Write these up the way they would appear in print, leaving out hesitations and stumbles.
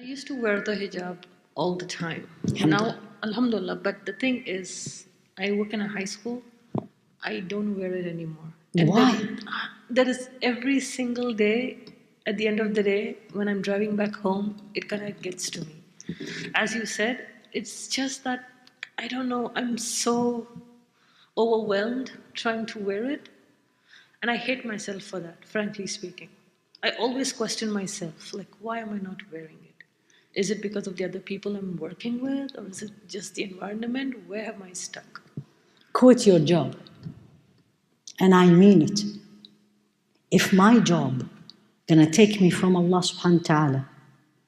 I used to wear the hijab all the time. Alhamdulillah. Now, alhamdulillah, but the thing is, I work in a high school. I don't wear it anymore. Why? That is every single day, at the end of the day, when I'm driving back home, it kind of gets to me. As you said, it's just that, I don't know, I'm so overwhelmed trying to wear it. And I hate myself for that, frankly speaking. I always question myself, like, why am I not wearing it? Is it because of the other people I'm working with? Or is it just the environment? Where am I stuck? Quit your job. And I mean it. If my job gonna take me from Allah subhanahu wa ta'ala,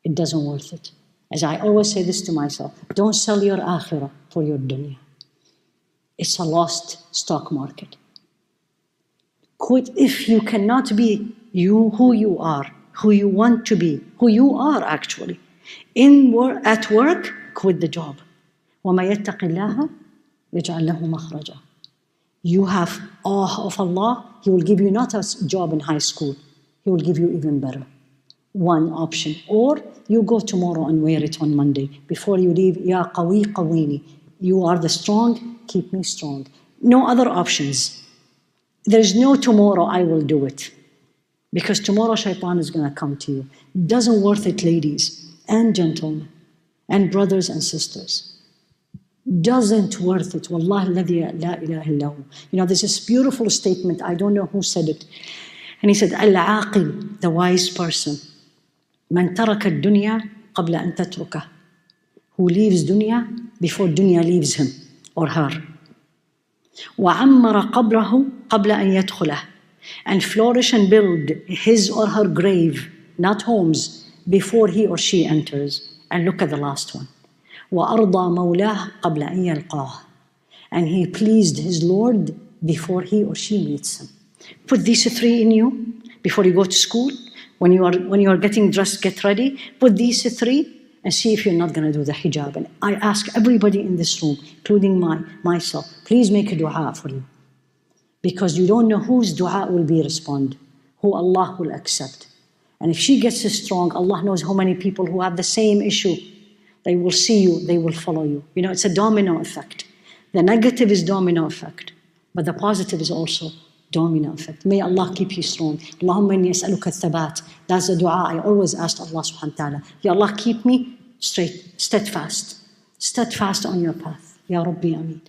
it doesn't worth it. As I always say this to myself, don't sell your akhirah for your dunya. It's a lost stock market. Quit if you cannot be you, who you are, who you want to be, who you are actually. At work, quit the job. وَمَا يَتَّقِ اللَّهَ يَجْعَلْ لَهُ مَخْرَجًا. You have awe of Allah, He will give you not a job in high school, He will give you even better. One option. Or you go tomorrow and wear it on Monday. Before you leave, Ya qawi qawini. You are the strong, keep me strong. No other options. There is no tomorrow I will do it. Because tomorrow shaitan is going to come to you. Doesn't worth it, ladies and gentlemen and brothers and sisters. Doesn't worth it. Wallahi alladhi la ilaha illahu. You know, there's this beautiful statement, I don't know who said it. And he said, Al-aqil, the wise person, man taraka ad-dunya qabla an tatrukah. Who leaves dunya before dunya leaves him or her. وَعَمَّرَ قَبْرَهُ قَبْلَ أَنْ يَدْخُلَهُ. And flourish and build his or her grave, not homes, before he or she enters. And look at the last one. وَأَرْضَى مَوْلَاهُ قَبْلَ أَنْ يَلْقَاهُ. And he pleased his Lord before he or she meets him. Put these three in you before you go to school. When you are getting dressed, get ready. Put these three and see if you're not going to do the hijab. And I ask everybody in this room, including myself, please make a dua for you. Because you don't know whose dua will be responded, who Allah will accept. And if she gets strong, Allah knows how many people who have the same issue. They will see you, they will follow you. You know, it's a domino effect. The negative is domino effect, but the positive is also domino effect. May Allah keep you strong. Allahumma inni as'aluka thabat. That's the dua I always ask Allah subhanahu wa ta'ala. Ya Allah, keep me straight, steadfast on your path. Ya Rabbi, Ameen.